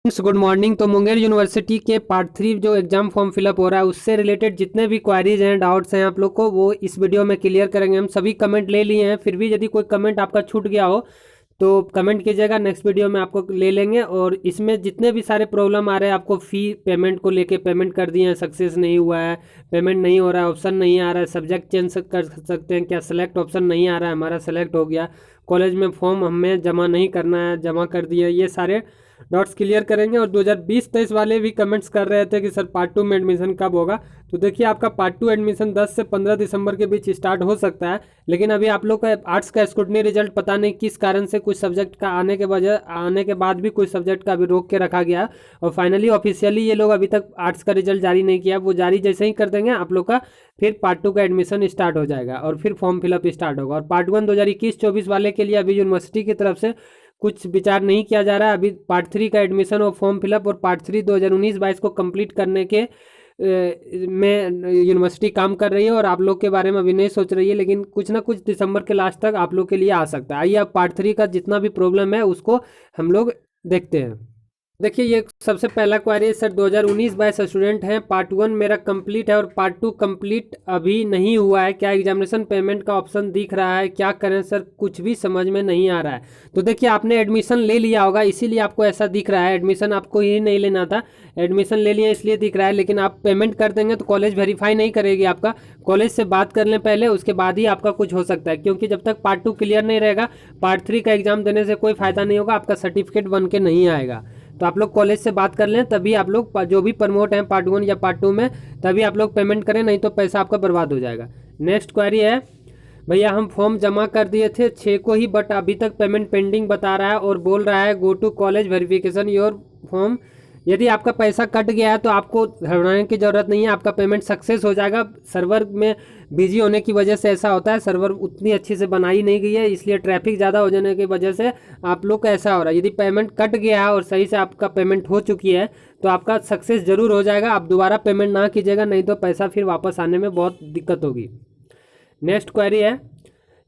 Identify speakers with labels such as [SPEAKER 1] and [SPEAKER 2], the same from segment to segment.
[SPEAKER 1] Good morning. तो Munger university के part 3 जो एग्जाम फॉर्म फिलअप हो रहा है उससे रिलेटेड जितने भी क्वारीज हैं, डाउट्स हैं आप लोग को, वो इस वीडियो में क्लियर करेंगे। हम सभी कमेंट ले लिए हैं, फिर भी यदि कोई कमेंट आपका छूट गया हो तो कमेंट कीजिएगा, नेक्स्ट वीडियो में आपको ले लेंगे। और इसमें जितने भी सारे प्रॉब्लम आ रहे हैं, आपको फ़ी पेमेंट को लेके पेमेंट कर दिए हैं, सक्सेस नहीं हुआ है, पेमेंट नहीं हो रहा है, ऑप्शन नहीं आ रहा है, सब्जेक्ट चेंज कर सकते हैं क्या, सेलेक्ट ऑप्शन नहीं आ रहा है, हमारा सेलेक्ट हो गया, कॉलेज में फॉर्म हमें जमा नहीं करना है, जमा कर दिए, ये सारे डॉट्स क्लियर करेंगे। और 2020-23 वाले भी कमेंट्स कर रहे थे कि सर पार्ट 2 में एडमिशन कब होगा। तो देखिए, आपका पार्ट 2 एडमिशन 10 से 15 दिसंबर के बीच स्टार्ट हो सकता है, लेकिन अभी आप लोग का आर्ट्स का स्क्रूटनी रिजल्ट पता नहीं किस कारण से कुछ सब्जेक्ट का आने के बाद भी कुछ सब्जेक्ट का अभी रोक के रखा गया। और फाइनली ऑफिशियली ये लोग अभी तक आर्ट्स का रिजल्ट जारी नहीं किया, वो जारी जैसे ही कर देंगे आप लोग का फिर पार्ट 2 का एडमिशन स्टार्ट हो जाएगा और फिर फॉर्म फिलअप स्टार्ट होगा। और पार्ट 1 2021-24 वाले के लिए अभी यूनिवर्सिटी की तरफ से कुछ विचार नहीं किया जा रहा है। अभी पार्ट 3 का एडमिशन और फॉर्म फिलअप और पार्ट 3 2019-22 को कंप्लीट करने के में यूनिवर्सिटी काम कर रही है और आप लोग के बारे में अभी नहीं सोच रही है, लेकिन कुछ ना कुछ दिसंबर के लास्ट तक आप लोग के लिए आ सकता है। आइए अब पार्ट 3 का जितना भी प्रॉब्लम है उसको हम लोग देखते हैं। देखिए, ये सबसे पहला क्वेरी है, सर 2019-22 स्टूडेंट हैं, पार्ट 1 मेरा कंप्लीट है और पार्ट 2 कंप्लीट अभी नहीं हुआ है, क्या एग्जामिनेशन पेमेंट का ऑप्शन दिख रहा है, क्या करें सर, कुछ भी समझ में नहीं आ रहा है। तो देखिए, आपने एडमिशन ले लिया होगा इसीलिए आपको ऐसा दिख रहा है, एडमिशन आपको ही नहीं लेना था, एडमिशन ले लिया इसलिए दिख रहा है। लेकिन आप पेमेंट कर देंगे तो कॉलेज वेरीफाई नहीं करेगी आपका, कॉलेज से बात कर लें पहले, उसके बाद ही आपका कुछ हो सकता है, क्योंकि जब तक पार्ट 2 क्लियर नहीं रहेगा पार्ट 3 का एग्जाम देने से कोई फायदा नहीं होगा, आपका सर्टिफिकेट बन के नहीं आएगा। तो आप लोग कॉलेज से बात कर लें, तभी आप लोग जो भी प्रमोट हैं पार्ट 1 या पार्ट 2 में, तभी आप लोग पेमेंट करें, नहीं तो पैसा आपका बर्बाद हो जाएगा। नेक्स्ट क्वेरी है, भैया हम फॉर्म जमा कर दिए थे 6 को ही, बट अभी तक पेमेंट पेंडिंग बता रहा है और बोल रहा है go to college verification your form. यदि आपका पैसा कट गया है तो आपको घबराने की ज़रूरत नहीं है, आपका पेमेंट सक्सेस हो जाएगा। सर्वर में बिजी होने की वजह से ऐसा होता है, सर्वर उतनी अच्छी से बनाई नहीं गई है, इसलिए ट्रैफिक ज़्यादा हो जाने की वजह से आप लोग का ऐसा हो रहा है। यदि पेमेंट कट गया है और सही से आपका पेमेंट हो चुकी है तो आपका सक्सेस जरूर हो जाएगा, आप दोबारा पेमेंट ना कीजिएगा, नहीं तो पैसा फिर वापस आने में बहुत दिक्कत होगी। नेक्स्ट क्वेरी है,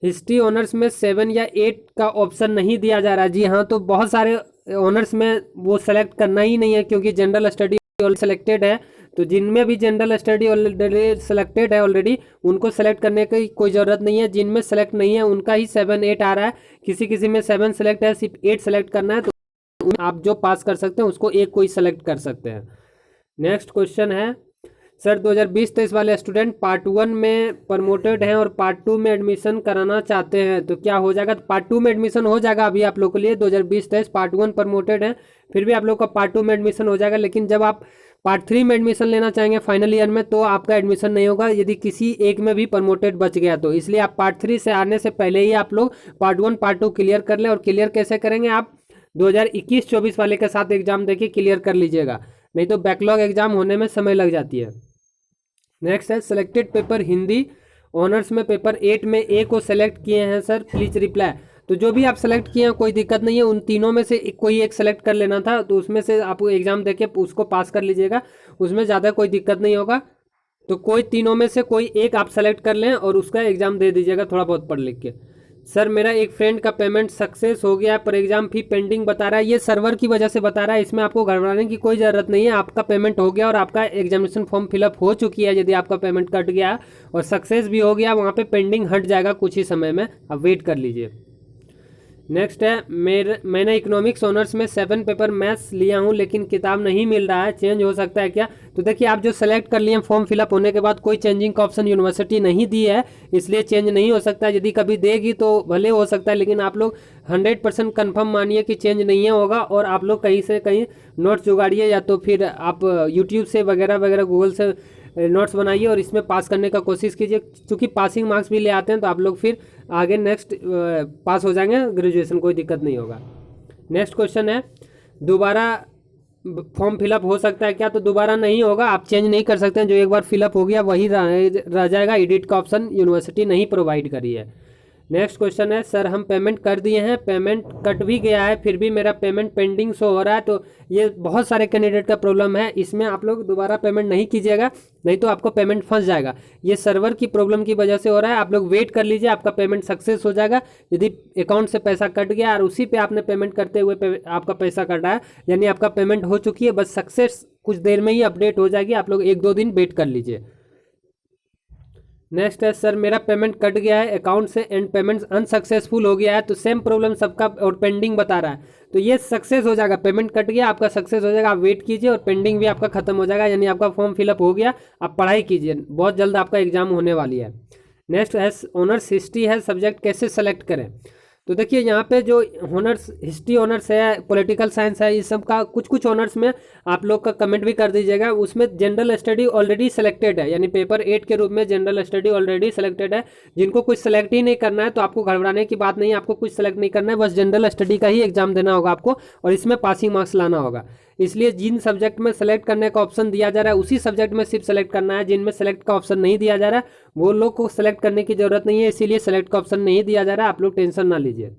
[SPEAKER 1] हिस्ट्री ऑनर्स में 7 या 8 का ऑप्शन नहीं दिया जा रहा। जी हाँ, तो बहुत सारे ऑनर्स में वो सेलेक्ट करना ही नहीं है, क्योंकि जनरल स्टडी सेलेक्टेड है। तो जिनमें भी जनरल स्टडी ऑलरेडी सेलेक्टेड है ऑलरेडी, उनको सेलेक्ट करने की कोई ज़रूरत नहीं है। जिनमें सेलेक्ट नहीं है उनका ही 7 8 आ रहा है, किसी किसी में 7 सेलेक्ट है, सिर्फ 8 सेलेक्ट करना है, तो आप जो पास कर सकते हैं उसको एक कोई सेलेक्ट कर सकते हैं। नेक्स्ट क्वेश्चन है, सर 2020-23 वाले स्टूडेंट पार्ट 1 में प्रमोटेड हैं और पार्ट 2 में एडमिशन कराना चाहते हैं तो क्या हो जाएगा। तो पार्ट 2 में एडमिशन हो जाएगा अभी आप लोग के लिए, 2020-23 पार्ट 1 प्रमोटेड है, फिर भी आप लोग का पार्ट 2 में एडमिशन हो जाएगा। लेकिन जब आप पार्ट 3 में एडमिशन लेना चाहेंगे फाइनल ईयर में, तो आपका एडमिशन नहीं होगा यदि किसी एक में भी प्रमोटेड बच गया तो। इसलिए आप पार्ट 3 से आने से पहले ही आप लोग पार्ट 1 पार्ट 2 क्लियर कर लें। और क्लियर कैसे करेंगे, आप 2021-24 वाले के साथ एग्जाम देके क्लियर कर लीजिएगा, नहीं तो बैकलॉग एग्जाम होने में समय लग जाती है। नेक्स्ट है, सेलेक्टेड पेपर हिंदी ऑनर्स में पेपर 8 में ए को सेलेक्ट किए हैं सर, प्लीज रिप्लाई। तो जो भी आप सेलेक्ट किए हैं कोई दिक्कत नहीं है, उन तीनों में से कोई एक सेलेक्ट कर लेना था, तो उसमें से आप एग्जाम देके उसको पास कर लीजिएगा, उसमें ज़्यादा कोई दिक्कत नहीं होगा। तो कोई तीनों में से कोई एक आप सेलेक्ट कर लें और उसका एग्ज़ाम दे दीजिएगा थोड़ा बहुत पढ़ लिख के। सर मेरा एक फ्रेंड का पेमेंट सक्सेस हो गया पर एग्जाम फी पेंडिंग बता रहा है, ये सर्वर की वजह से बता रहा है, इसमें आपको घबराने की कोई ज़रूरत नहीं है। आपका पेमेंट हो गया और आपका एग्जामिनेशन फॉर्म फिलअप हो चुकी है। यदि आपका पेमेंट कट गया और सक्सेस भी हो गया, वहाँ पे पेंडिंग हट जाएगा कुछ ही समय में, आप वेट कर लीजिए। नेक्स्ट है, मैंने इकोनॉमिक्स ऑनर्स में 7 पेपर मैथ्स लिया हूँ लेकिन किताब नहीं मिल रहा है, चेंज हो सकता है क्या। तो देखिए, आप जो सेलेक्ट कर लिए फॉर्म फिलअप होने के बाद कोई चेंजिंग का ऑप्शन यूनिवर्सिटी नहीं दी है, इसलिए चेंज नहीं हो सकता। यदि कभी देगी तो भले हो सकता है, लेकिन आप लोग 100% कन्फर्म मानिए कि चेंज नहीं होगा। और आप लोग कहीं से कहीं नोट्स जुगाड़िए, या तो फिर आप यूट्यूब से वगैरह वगैरह गूगल से नोट्स बनाइए और इसमें पास करने का कोशिश कीजिए, क्योंकि पासिंग मार्क्स भी ले आते हैं, तो आप लोग फिर आगे नेक्स्ट पास हो जाएंगे ग्रेजुएशन, कोई दिक्कत नहीं होगा। नेक्स्ट क्वेश्चन है, दोबारा फॉर्म फिलअप हो सकता है क्या। तो दोबारा नहीं होगा, आप चेंज नहीं कर सकते हैं, जो एक बार फिलअप हो गया वही रह जाएगा, एडिट का ऑप्शन यूनिवर्सिटी नहीं प्रोवाइड करी है। नेक्स्ट क्वेश्चन है, सर हम पेमेंट कर दिए हैं, पेमेंट कट भी गया है, फिर भी मेरा पेमेंट पेंडिंग शो हो रहा है। तो ये बहुत सारे कैंडिडेट का प्रॉब्लम है, इसमें आप लोग दोबारा पेमेंट नहीं कीजिएगा, नहीं तो आपको पेमेंट फंस जाएगा। ये सर्वर की प्रॉब्लम की वजह से हो रहा है, आप लोग वेट कर लीजिए, आपका पेमेंट सक्सेस हो जाएगा। यदि अकाउंट से पैसा कट गया और उसी पे आपने पेमेंट करते हुए आपका पैसा कटा है, यानी आपका पेमेंट हो चुकी है, बस सक्सेस कुछ देर में ही अपडेट हो जाएगी, आप लोग 1-2 दिन वेट कर लीजिए। नेक्स्ट है, सर मेरा पेमेंट कट गया है अकाउंट से एंड पेमेंट अनसक्सेसफुल हो गया है। तो सेम प्रॉब्लम सबका और पेंडिंग बता रहा है, तो ये सक्सेस हो जाएगा, पेमेंट कट गया आपका सक्सेस हो जाएगा, आप वेट कीजिए और पेंडिंग भी आपका खत्म हो जाएगा, यानी आपका फॉर्म फिलअप हो गया। आप पढ़ाई कीजिए, बहुत जल्द आपका एग्जाम होने वाली है। नेक्स्ट है, ऑनर्स हिस्ट्री है सब्जेक्ट, कैसे सेलेक्ट करें। तो देखिए यहाँ पे जो ऑनर्स हिस्ट्री ऑनर्स है, पॉलिटिकल साइंस है, इस सब का कुछ ऑनर्स में आप लोग का कमेंट भी कर दीजिएगा। उसमें जनरल स्टडी ऑलरेडी सेलेक्टेड है, यानी पेपर 8 के रूप में जनरल स्टडी ऑलरेडी सेलेक्टेड है। जिनको कुछ सेलेक्ट ही नहीं करना है तो आपको घबराने की बात नहीं है, आपको कुछ सेलेक्ट नहीं करना है, बस जनरल स्टडी का ही एग्जाम देना होगा आपको, और इसमें पासिंग मार्क्स लाना होगा। इसलिए जिन सब्जेक्ट में सेलेक्ट करने का ऑप्शन दिया जा रहा है उसी सब्जेक्ट में सिर्फ सेलेक्ट करना है। जिनमें सेलेक्ट का ऑप्शन नहीं दिया जा रहा है वो लोग को सेलेक्ट करने की जरूरत नहीं है, इसीलिए सेलेक्ट का ऑप्शन नहीं दिया जा रहा है, आप लोग टेंशन ना लीजिए।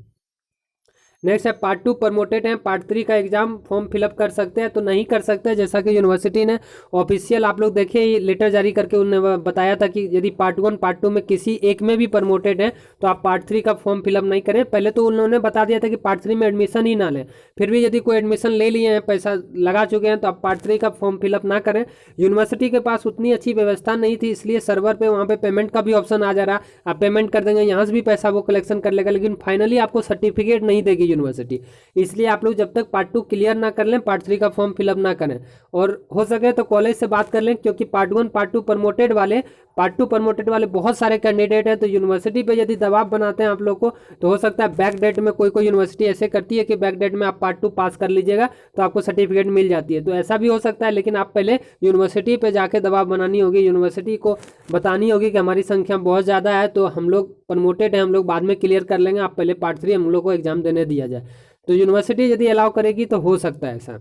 [SPEAKER 1] नेक्स्ट है, पार्ट 2 प्रमोटेड है, पार्ट 3 का एग्जाम फॉर्म फिलअप कर सकते हैं तो नहीं कर सकते हैं, जैसा कि यूनिवर्सिटी ने ऑफिशियल आप लोग देखिए लेटर जारी करके उन्होंने बताया था कि यदि पार्ट 1 पार्ट 2 में किसी एक में भी प्रमोटेड है तो आप पार्ट 3 का फॉर्म फिलअप नहीं करें। पहले तो उन्होंने बता दिया था कि पार्ट 3 में एडमिशन ही ना लें, फिर भी यदि कोई एडमिशन ले लिए हैं, पैसा लगा चुके हैं, तो आप पार्ट 3 का फॉर्म फिलअप ना करें। यूनिवर्सिटी के पास उतनी अच्छी व्यवस्था नहीं थी, इसलिए सर्वर पर वहाँ पर पेमेंट का भी ऑप्शन आ जा रहा, आप पेमेंट कर देंगे, यहाँ से भी पैसा वो कलेक्शन कर लेगा, लेकिन फाइनली आपको सर्टिफिकेट नहीं देगी यूनिवर्सिटी। इसलिए आप लोग जब तक पार्ट 2 क्लियर ना कर लें पार्ट 3 का फॉर्म फिलअप ना करें, और हो सके तो कॉलेज से बात कर लें, क्योंकि पार्ट 1 पार्ट 2 प्रमोटेड वाले बहुत सारे कैंडिडेट हैं। तो यूनिवर्सिटी पे यदि दबाव बनाते हैं आप लोग को, तो हो सकता है बैक डेट में कोई यूनिवर्सिटी ऐसे करती है कि बैक डेट में आप पार्ट 2 पास कर लीजिएगा तो आपको सर्टिफिकेट मिल जाती है, तो ऐसा भी हो सकता है। लेकिन आप पहले यूनिवर्सिटी पे जाके दबाव बनानी होगी, यूनिवर्सिटी को बतानी होगी कि हमारी संख्या बहुत ज़्यादा है, तो हम लोग प्रमोटेड हैं, हम लोग बाद में क्लियर कर लेंगे, आप पहले पार्ट 3 हम लोग को एग्जाम देने दिया जाए। तो यूनिवर्सिटी यदि अलाउ करेगी तो हो सकता है ऐसा।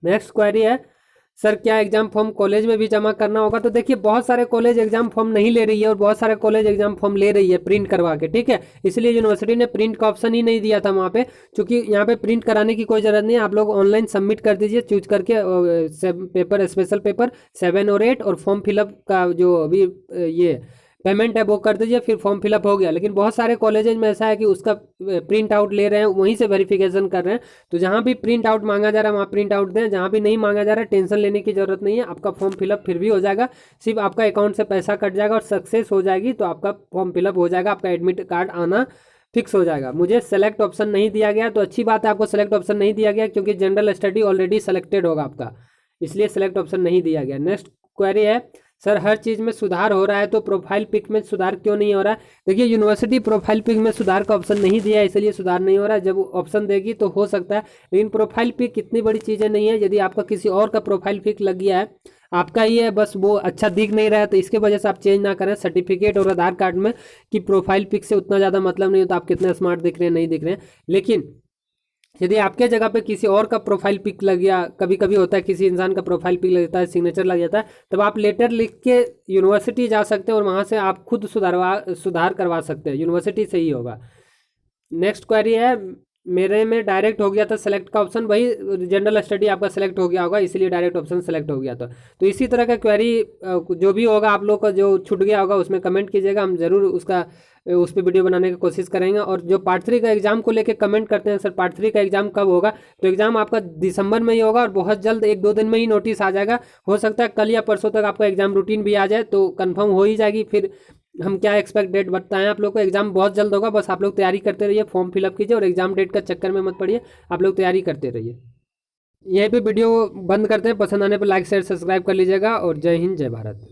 [SPEAKER 1] नेक्स्ट क्वेरी है, सर क्या एग्जाम फॉर्म कॉलेज में भी जमा करना होगा। तो देखिए बहुत सारे कॉलेज एग्जाम फॉर्म नहीं ले रही है और बहुत सारे कॉलेज एग्जाम फॉर्म ले रही है प्रिंट करवा के, ठीक है। इसलिए यूनिवर्सिटी ने प्रिंट का ऑप्शन ही नहीं दिया था वहाँ पे, क्योंकि यहाँ पे प्रिंट कराने की कोई जरूरत नहीं है, आप लोग ऑनलाइन सबमिट कर दीजिए चूज करके पेपर, स्पेशल पेपर 7 और 8, और फॉर्म फिलअप का जो अभी ये पेमेंट है वो कर दीजिए, फिर फॉर्म फिलअप हो गया। लेकिन बहुत सारे कॉलेजेज में ऐसा है कि उसका प्रिंट आउट ले रहे हैं, वहीं से वेरिफिकेशन कर रहे हैं। तो जहाँ भी प्रिंट आउट मांगा जा रहा है वहाँ प्रिंट आउट दें, जहाँ भी नहीं मांगा जा रहा है टेंशन लेने की जरूरत नहीं है, आपका फॉर्म फिलअप फिर भी हो जाएगा, सिर्फ आपका अकाउंट से पैसा कट जाएगा और सक्सेस हो जाएगी तो आपका फॉर्म फिलअप हो जाएगा, आपका एडमिट कार्ड आना फिक्स हो जाएगा। मुझे सेलेक्ट ऑप्शन नहीं दिया गया, तो अच्छी बात है आपको सेलेक्ट ऑप्शन नहीं दिया गया, क्योंकि जनरल स्टडी ऑलरेडी सेलेक्टेड होगा आपका, इसलिए सेलेक्ट ऑप्शन नहीं दिया गया। नेक्स्ट क्वेरी है, सर हर चीज़ में सुधार हो रहा है तो प्रोफाइल पिक में सुधार क्यों नहीं हो रहा है। देखिए यूनिवर्सिटी प्रोफाइल पिक में सुधार का ऑप्शन नहीं दिया है, इसलिए सुधार नहीं हो रहा है, जब ऑप्शन देगी तो हो सकता है। लेकिन प्रोफाइल पिक इतनी बड़ी चीज़ें नहीं है, यदि आपका किसी और का प्रोफाइल पिक लग गया है, आपका ही है, बस वो अच्छा दिख नहीं रहा है, तो इसके वजह से आप चेंज ना करें। सर्टिफिकेट और आधार कार्ड में कि प्रोफाइल पिक से उतना ज़्यादा मतलब नहीं होता आप कितने स्मार्ट दिख रहे हैं नहीं दिख रहे हैं। लेकिन यदि आपके जगह पे किसी और का प्रोफाइल पिक लग गया, कभी कभी होता है किसी इंसान का प्रोफाइल पिक लग जाता है, सिग्नेचर लग जाता है, तब आप लेटर लिख के यूनिवर्सिटी जा सकते हैं और वहाँ से आप खुद सुधार करवा सकते हैं, यूनिवर्सिटी से ही होगा। नेक्स्ट क्वेरी है, मेरे में डायरेक्ट हो गया था सेलेक्ट का ऑप्शन, वही जनरल स्टडी आपका सेलेक्ट हो गया होगा, इसलिए डायरेक्ट ऑप्शन सेलेक्ट हो गया था। तो इसी तरह का क्वेरी जो भी होगा आप लोग का जो छूट गया होगा उसमें कमेंट कीजिएगा, हम जरूर उस पर वीडियो बनाने की कोशिश करेंगे। और जो पार्ट 3 का एग्जाम को लेकर कमेंट करते हैं सर पार्ट 3 का एग्जाम कब होगा, तो एग्जाम आपका दिसंबर में ही होगा और बहुत जल्द 1-2 दिन में ही नोटिस आ जाएगा। हो सकता है कल या परसों तक आपका एग्जाम रूटीन भी आ जाए तो कंफर्म हो ही जाएगी, फिर हम क्या एक्सपेक्ट डेट बताएं आप लोग को। एग्जाम बहुत जल्द होगा, बस आप लोग तैयारी करते रहिए, फॉर्म फिलअप कीजिए और एग्जाम डेट का चक्कर में मत पड़िए, आप लोग तैयारी करते रहिए। यहीं पे वीडियो बंद करते हैं, पसंद आने पर लाइक शेयर सब्सक्राइब कर लीजिएगा और जय हिंद जय भारत।